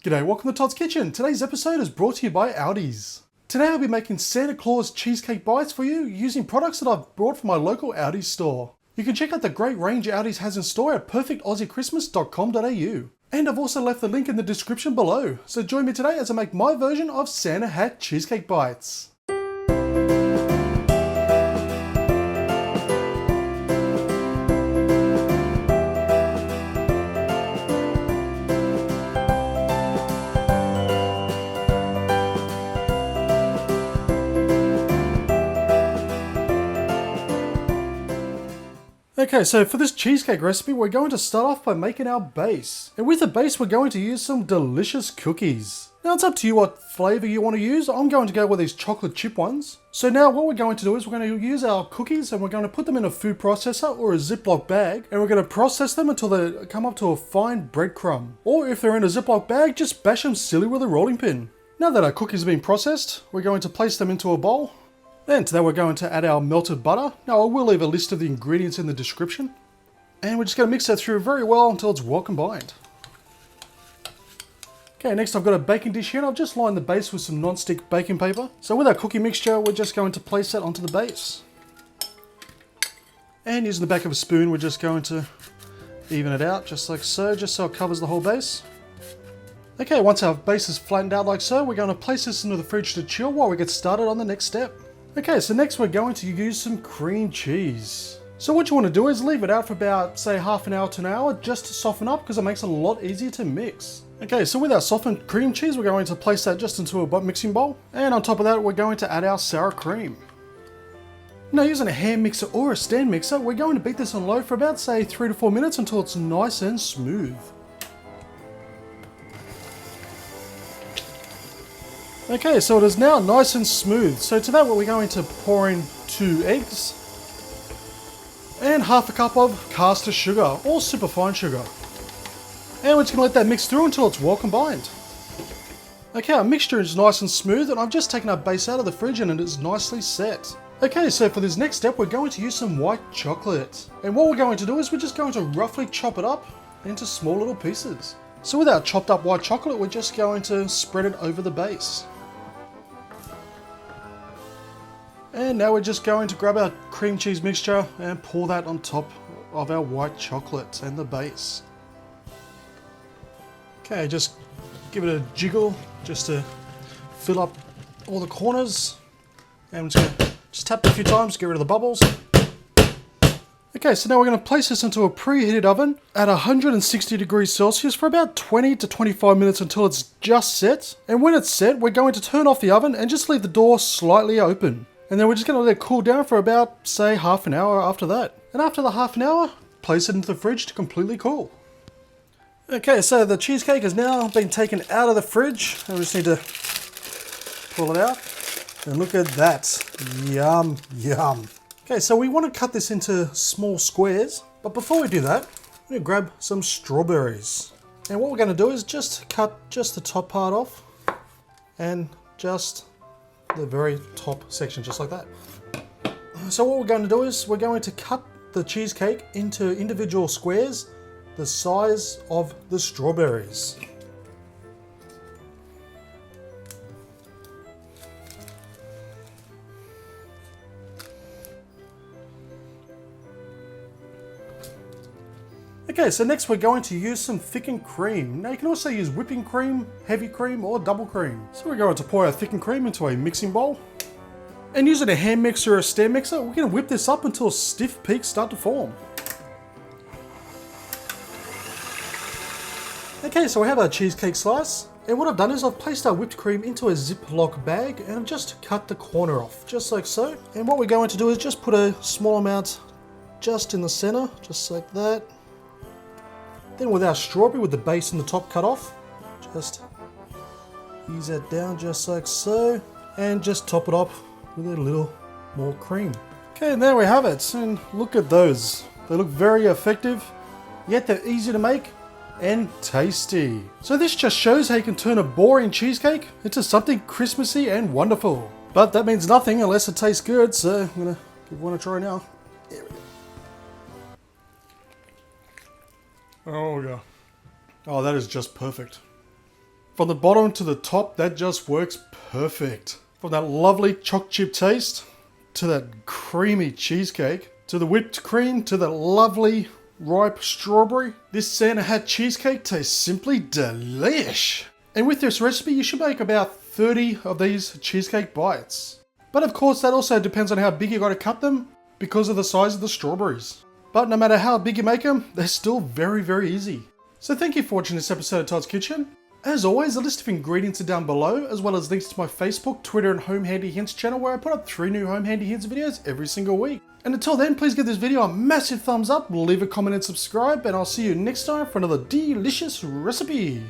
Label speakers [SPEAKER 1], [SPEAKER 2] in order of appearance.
[SPEAKER 1] G'day, welcome to Todd's Kitchen. Today's episode is brought to you by Aldi's. Today I'll be making Santa Claus cheesecake bites for you using products that I've brought from my local Aldi's store. You can check out the great range Aldi's has in store at perfectaussiechristmas.com.au. And I've also left the link in the description below. So join me today as I make my version of Santa hat cheesecake bites. Okay, so for this cheesecake recipe, we're going to start off by making our base. And with the base, we're going to use some delicious cookies. Now it's up to you what flavor you want to use. I'm going to go with these chocolate chip ones. So now what we're going to do is we're going to use our cookies and we're going to put them in a food processor or a Ziploc bag. And we're going to process them until they come up to a fine breadcrumb. Or if they're in a Ziploc bag, just bash them silly with a rolling pin. Now that our cookies have been processed, we're going to place them into a bowl. Then to that we're going to add our melted butter. Now I will leave a list of the ingredients in the description. And we're just going to mix that through very well until it's well combined. Okay, next I've got a baking dish here and I've just lined the base with some non-stick baking paper. So with our cookie mixture, we're just going to place that onto the base. And using the back of a spoon, we're just going to even it out just like so, just so it covers the whole base. Okay, once our base is flattened out like so, we're going to place this into the fridge to chill while we get started on the next step. Okay, so next we're going to use some cream cheese. So what you want to do is leave it out for about, say, half an hour to an hour just to soften up because it makes it a lot easier to mix. Okay, so with our softened cream cheese, we're going to place that just into a mixing bowl. And on top of that, we're going to add our sour cream. Now using a hand mixer or a stand mixer, we're going to beat this on low for about, say, 3 to 4 minutes until it's nice and smooth. Okay, so it is now nice and smooth. So to that we're going to pour in 2 eggs and half a cup of caster sugar or superfine sugar. And we're just going to let that mix through until it's well combined. Okay, our mixture is nice and smooth and I've just taken our base out of the fridge and it is nicely set. Okay, so for this next step we're going to use some white chocolate. And what we're going to do is we're just going to roughly chop it up into small little pieces. So with our chopped up white chocolate, we're just going to spread it over the base. And now we're just going to grab our cream cheese mixture and pour that on top of our white chocolate and the base. Okay, just give it a jiggle just to fill up all the corners. And I'm just going to tap it a few times, get rid of the bubbles. Okay, so now we're going to place this into a preheated oven at 160 degrees Celsius for about 20 to 25 minutes until it's just set. And when it's set, we're going to turn off the oven and just leave the door slightly open. And then we're just going to let it cool down for about, say, half an hour after that. And after the half an hour, place it into the fridge to completely cool. Okay, so the cheesecake has now been taken out of the fridge. And we just need to pull it out. And look at that. Yum, yum. Okay, so we want to cut this into small squares. But before we do that, we're going to grab some strawberries. And what we're going to do is just cut just the top part off. And just the very top section, just like that. So what we're going to do is we're going to cut the cheesecake into individual squares the size of the strawberries. Okay, so next we're going to use some thickened cream. Now you can also use whipping cream, heavy cream, or double cream. So we're going to pour our thickened cream into a mixing bowl. And using a hand mixer or a stand mixer, we're going to whip this up until stiff peaks start to form. Okay, so we have our cheesecake slice. And what I've done is I've placed our whipped cream into a Ziploc bag and I've just cut the corner off, just like so. And what we're going to do is just put a small amount just in the center, just like that. Then with our strawberry with the base and the top cut off, just ease that down just like so, and just top it up with a little more cream. Okay, and there we have it, and look at those. They look very effective, yet they're easy to make and tasty. So this just shows how you can turn a boring cheesecake into something Christmassy and wonderful. But that means nothing unless it tastes good, so I'm gonna give one a try now. There we go. Oh yeah. Oh, that is just perfect. From the bottom to the top, that just works perfect. From that lovely choc chip taste, to that creamy cheesecake, to the whipped cream, to that lovely ripe strawberry, this Santa hat cheesecake tastes simply delish. And with this recipe, you should make about 30 of these cheesecake bites. But of course, that also depends on how big you got to cut them because of the size of the strawberries. But no matter how big you make them, they're still very, very easy. So thank you for watching this episode of Todd's Kitchen. As always, a list of ingredients are down below, as well as links to my Facebook, Twitter, and Home Handy Hints channel, where I put up 3 new Home Handy Hints videos every single week. And until then, please give this video a massive thumbs up, leave a comment and subscribe, and I'll see you next time for another delicious recipe.